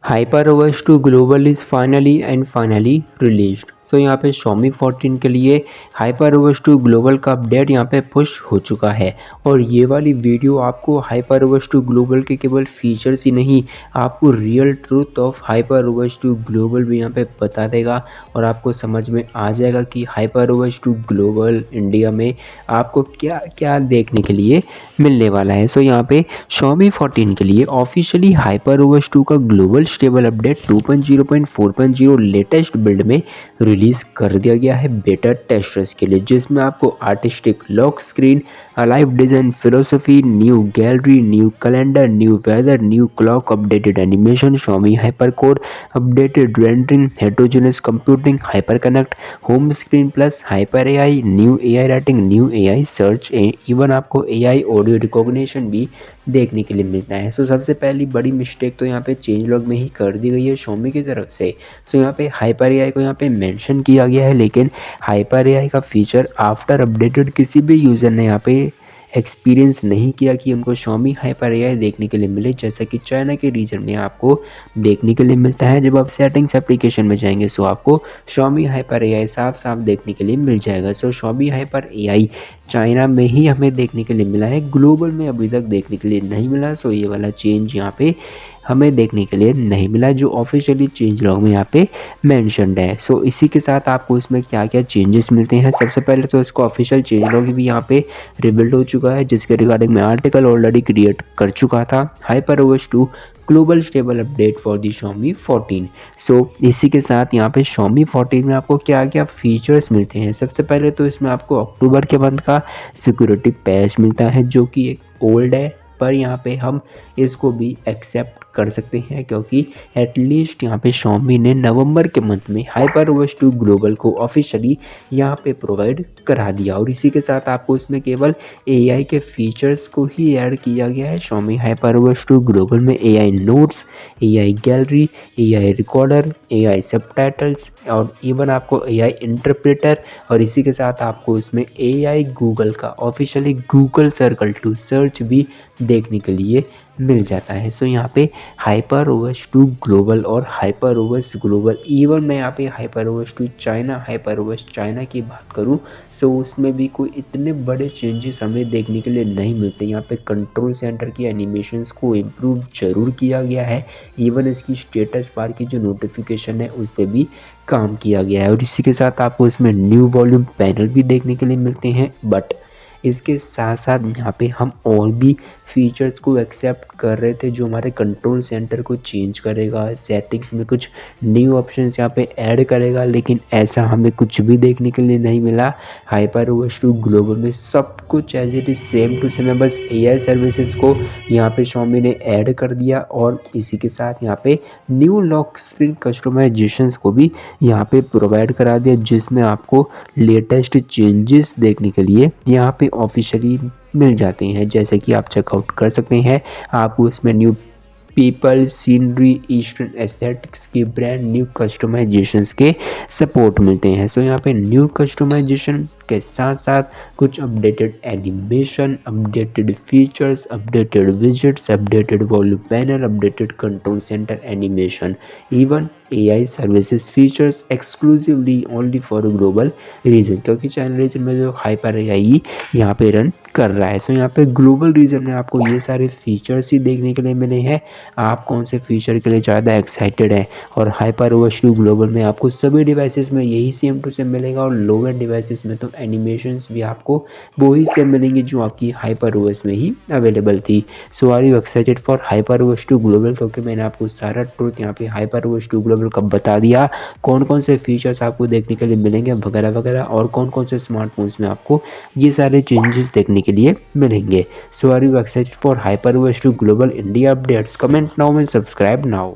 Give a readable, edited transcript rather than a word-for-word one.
HyperOS 2 Global is finally released। सो यहाँ पे Xiaomi 14 के लिए HyperOS 2 Global का अपडेट यहाँ पे पुश हो चुका है और ये वाली वीडियो आपको HyperOS 2 Global के केवल फीचर्स ही नहीं, आपको real truth of HyperOS 2 Global भी यहाँ पे बता देगा और आपको समझ में आ जाएगा कि HyperOS 2 Global इंडिया में आपको क्या क्या देखने के लिए मिलने वाला है। सो यहाँ पे Xiaomi 14 के लिए ऑफिशियली HyperOS 2 का global stable update 2.0.4.0 latest build में रिलीज कर दिया गया है बेटा टेस्टर्स के लिए, जिसमें आपको artistic lock screen, alive design philosophy, new gallery, new calendar, new weather, new clock, updated animation, Xiaomi hyper core, updated rendering, heterogeneous computing, hyper connect, home screen plus, hyper AI, new AI writing, new AI search, even आपको AI audio recognition भी देखने के लिए मिलता है। सो सबसे पहली बड़ी मिस्टेक तो यहाँ पे चेंज लॉग में ही कर दी गई है Xiaomi की तरफ से। सो यहाँ पे हाइपर एआई को यहाँ पे मेंशन किया गया है, लेकिन हाइपर एआई का फीचर आफ्टर अपडेटेड किसी भी यूज़र ने यहाँ पे एक्सपीरियंस नहीं किया कि उनको Xiaomi हाइपर एआई देखने के लिए मिले, जैसा कि चाइना के रीजन में आपको देखने के लिए मिलता है। जब आप सेटिंग्स एप्लीकेशन में जाएंगे सो आपको Xiaomi हाइपर एआई साफ साफ देखने के लिए मिल जाएगा। सो Xiaomi हाइपर एआई चाइना में ही हमें देखने के लिए मिला है, ग्लोबल में अभी तक देखने के लिए नहीं मिला। सो ये वाला चेंज यहाँ पे हमें देखने के लिए नहीं मिला जो ऑफिशियली चेंज लॉग में यहाँ पे मैंशनड है। सो इसी के साथ आपको इसमें क्या क्या चेंजेस मिलते हैं, सबसे पहले तो इसको ऑफिशियल चेंज लॉग भी यहाँ पे रिबिल्ड हो चुका है, जिसके रिगार्डिंग मैं आर्टिकल ऑलरेडी क्रिएट कर चुका था। HyperOS 2 global stable update for the Xiaomi 14। सो इसी के साथ यहाँ पे Xiaomi 14 में आपको क्या क्या फीचर्स मिलते हैं। सबसे पहले तो इसमें आपको अक्टूबर के मंथ का सिक्योरिटी पैच मिलता है, जो कि एक ओल्ड है, पर यहाँ पे हम इसको भी एक्सेप्ट कर सकते हैं क्योंकि एटलीस्ट यहाँ पे Xiaomi ने नवंबर के मंथ में HyperOS 2 ग्लोबल को ऑफिशियली यहाँ पे प्रोवाइड करा दिया और इसी के साथ आपको इसमें केवल AI के फीचर्स को ही ऐड किया गया है। Xiaomi HyperOS 2 ग्लोबल में AI notes, AI gallery, AI recorder, AI subtitles और इवन आपको AI इंटरप्रेटर और इसी के साथ आपको इसमें AI गूगल का officially Google circle to search भी देखने के लिए मिल जाता है। सो यहाँ पे HyperOS 2 ग्लोबल और HyperOS ग्लोबल, इवन मैं यहाँ पे HyperOS 2 चाइना, HyperOS चाइना की बात करूँ सो उसमें भी कोई इतने बड़े चेंजेस हमें देखने के लिए नहीं मिलते। यहाँ पे कंट्रोल सेंटर की एनिमेशंस को इम्प्रूव जरूर किया गया है, इवन इसकी स्टेटस बार की जो नोटिफिकेशन है उस पर भी काम किया गया है और इसी के साथ आपको इसमें न्यू वॉल्यूम पैनल भी देखने के लिए मिलते हैं। बट इसके साथ साथ यहाँ पे हम और भी फीचर्स को एक्सेप्ट कर रहे थे जो हमारे कंट्रोल सेंटर को चेंज करेगा, सेटिंग्स में कुछ न्यू ऑप्शंस यहाँ पे ऐड करेगा, लेकिन ऐसा हमें कुछ भी देखने के लिए नहीं मिला। HyperOS 2 ग्लोबल में सब कुछ as it is same to same है, बस AI सर्विसेज को यहाँ पे Xiaomi ने ऐड कर दिया और इसी के साथ यहाँ पे न्यू लॉक स्क्रीन कस्टमाइजेशंस को भी यहाँ पे प्रोवाइड करा दिया, जिसमें आपको लेटेस्ट चेंजेस देखने के लिए यहाँ पे ऑफिशियली मिल जाते हैं, जैसे कि आप चेकआउट कर सकते हैं। आपको इसमें new people, scenery, eastern aesthetics की ब्रांड न्यू कस्टमाइजेशंस के सपोर्ट मिलते हैं। सो यहाँ पे न्यू कस्टमाइजेशन के साथ साथ कुछ updated animation, updated features, updated widgets, updated volume panel, updated control centre animation, even AI services features exclusively only for global region, क्योंकि चाइना रीजन में जो हाइपर AI यहाँ पे रन कर रहा है। सो यहाँ पे ग्लोबल रीजन में आपको ये सारे फीचर्स ही देखने के लिए मिले हैं। आप कौन से फीचर के लिए ज़्यादा एक्साइटेड हैं? और HyperOS 2 ग्लोबल में आपको सभी डिवाइसेस में यही सेम टू सेम मिलेगा और लो एंड डिवाइसेस में तो एनिमेशंस भी आपको वो ही सेम मिलेंगी जो आपकी HyperOS में ही अवेलेबल थी। So are you excited for HyperOS 2 global? क्योंकि मैंने आपको सारा ट्रूथ यहाँ पे HyperOS 2 ग्लोबल का बता दिया, कौन कौन से फीचर्स आपको देखने के लिए मिलेंगे वगैरह वगैरह, और कौन कौन से स्मार्टफोन्स में आपको ये सारे चेंजेस देखने के लिए मिलेंगे। So are you excited for HyperOS 2 global India updates? Comment now and subscribe now.